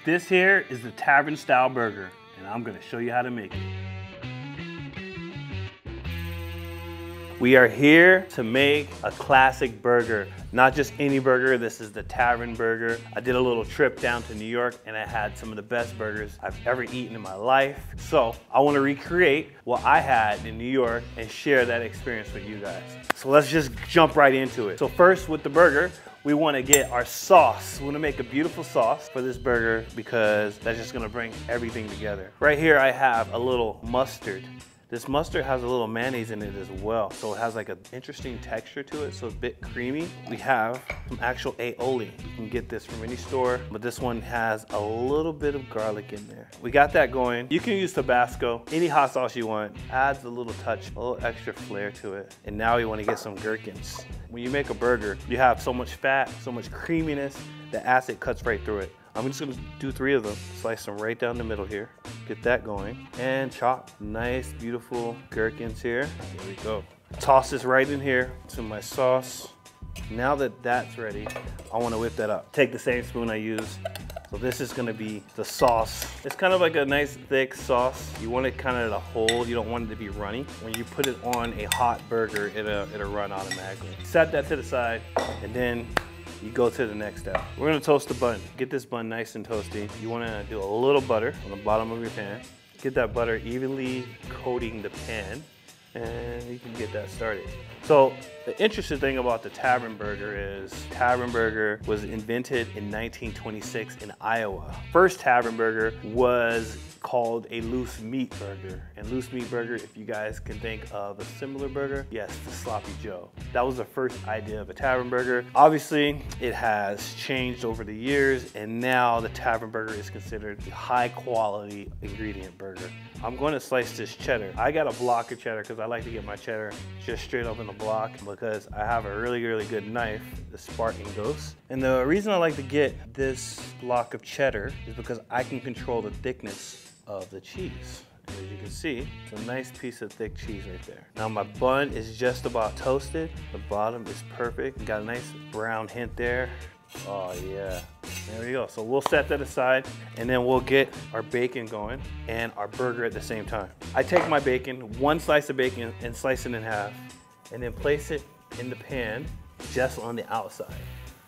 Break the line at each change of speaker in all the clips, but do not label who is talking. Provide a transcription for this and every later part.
This here is the Tavern style burger, and I'm gonna show you how to make it. We are here to make a classic burger. Not just any burger, this is the Tavern burger. I did a little trip down to New York and I had some of the best burgers I've ever eaten in my life. So I wanna recreate what I had in New York and share that experience with you guys. So let's just jump right into it. So first with the burger, we wanna get our sauce. We wanna make a beautiful sauce for this burger because that's just gonna bring everything together. Right here I have a little mustard. This mustard has a little mayonnaise in it as well, so it has like an interesting texture to it, so it's a bit creamy. We have some actual aioli. You can get this from any store, but this one has a little bit of garlic in there. We got that going. You can use Tabasco, any hot sauce you want. Adds a little touch, a little extra flair to it. And now we want to get some gherkins. When you make a burger, you have so much fat, so much creaminess, the acid cuts right through it. I'm just gonna do 3 of them. Slice them right down the middle here. Get that going. And chop nice, beautiful gherkins here. Here we go. Toss this right in here to my sauce. Now that that's ready, I wanna whip that up. Take the same spoon I use. So this is gonna be the sauce. It's kind of like a nice thick sauce. You want it kind of to hold, you don't want it to be runny. When you put it on a hot burger, it'll run automatically. Set that to the side, and then you go to the next step. We're gonna toast the bun. Get this bun nice and toasty. You wanna do a little butter on the bottom of your pan. Get that butter evenly coating the pan, and you can get that started. So the interesting thing about the Tavern burger is Tavern burger was invented in 1926 in Iowa. First Tavern burger was called a loose meat burger. And loose meat burger, if you guys can think of a similar burger, yes, the Sloppy Joe. That was the first idea of a Tavern burger. Obviously, it has changed over the years, and now the Tavern burger is considered a high quality ingredient burger. I'm going to slice this cheddar. I got a block of cheddar because I like to get my cheddar just straight up in the block because I have a really, really good knife, the Spartan Ghost. And the reason I like to get this block of cheddar is because I can control the thickness of the cheese. And as you can see, it's a nice piece of thick cheese right there. Now my bun is just about toasted. The bottom is perfect. Got a nice brown hint there. Oh yeah, there we go. So we'll set that aside and then we'll get our bacon going and our burger at the same time. I take my bacon, 1 slice of bacon, and slice it in half and then place it in the pan just on the outside.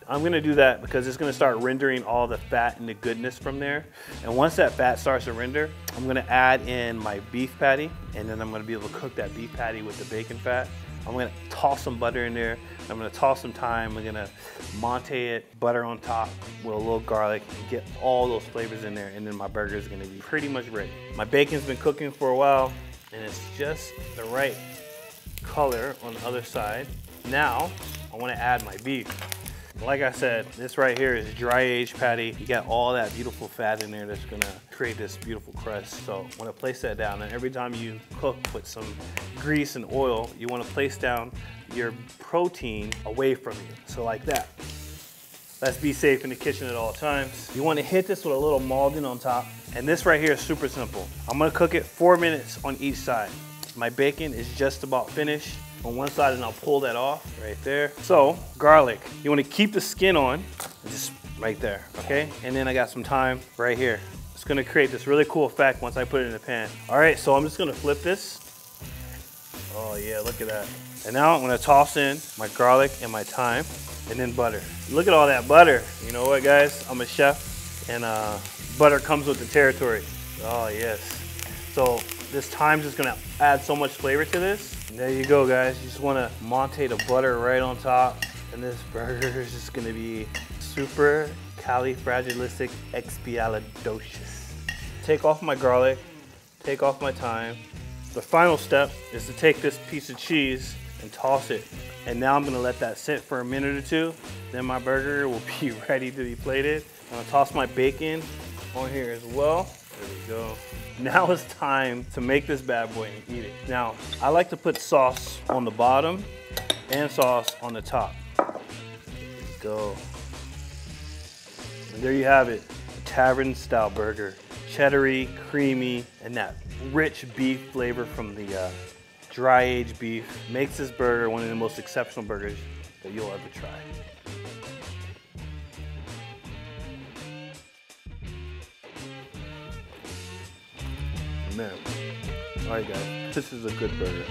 I'm gonna do that because it's gonna start rendering all the fat and the goodness from there. And once that fat starts to render, I'm gonna add in my beef patty, and then I'm gonna be able to cook that beef patty with the bacon fat. I'm gonna toss some butter in there. I'm gonna toss some thyme. I'm gonna monte it, butter on top with a little garlic, and get all those flavors in there, and then my burger is gonna be pretty much ready. My bacon's been cooking for a while, and it's just the right color on the other side. Now, I wanna add my beef. Like I said, this right here is dry aged patty. You got all that beautiful fat in there that's gonna create this beautiful crust. So I wanna place that down, and every time you cook with some grease and oil, you wanna place down your protein away from you. So like that. Let's be safe in the kitchen at all times. You wanna hit this with a little Maldon on top. And this right here is super simple. I'm gonna cook it 4 minutes on each side. My bacon is just about finished on one side, and I'll pull that off right there. So garlic, you want to keep the skin on, just right there, okay? And then I got some thyme right here. It's gonna create this really cool effect once I put it in the pan. All right, so I'm just gonna flip this. Oh yeah, look at that. And now I'm gonna toss in my garlic and my thyme, and then butter. Look at all that butter. You know what, guys? I'm a chef, and butter comes with the territory. Oh yes. So this thyme's just gonna add so much flavor to this. And there you go, guys. You just wanna monte the butter right on top, and this burger is just gonna be super califragilisticexpialidocious. Take off my garlic, take off my thyme. The final step is to take this piece of cheese and toss it. And now I'm gonna let that sit for a minute or two. Then my burger will be ready to be plated. I'm gonna toss my bacon on here as well. There we go. Now it's time to make this bad boy and eat it. Now, I like to put sauce on the bottom and sauce on the top. There we go. And there you have it, a Tavern style burger. Cheddary, creamy, and that rich beef flavor from the dry aged beef makes this burger one of the most exceptional burgers that you'll ever try. man. All right, guys, this is a good burger.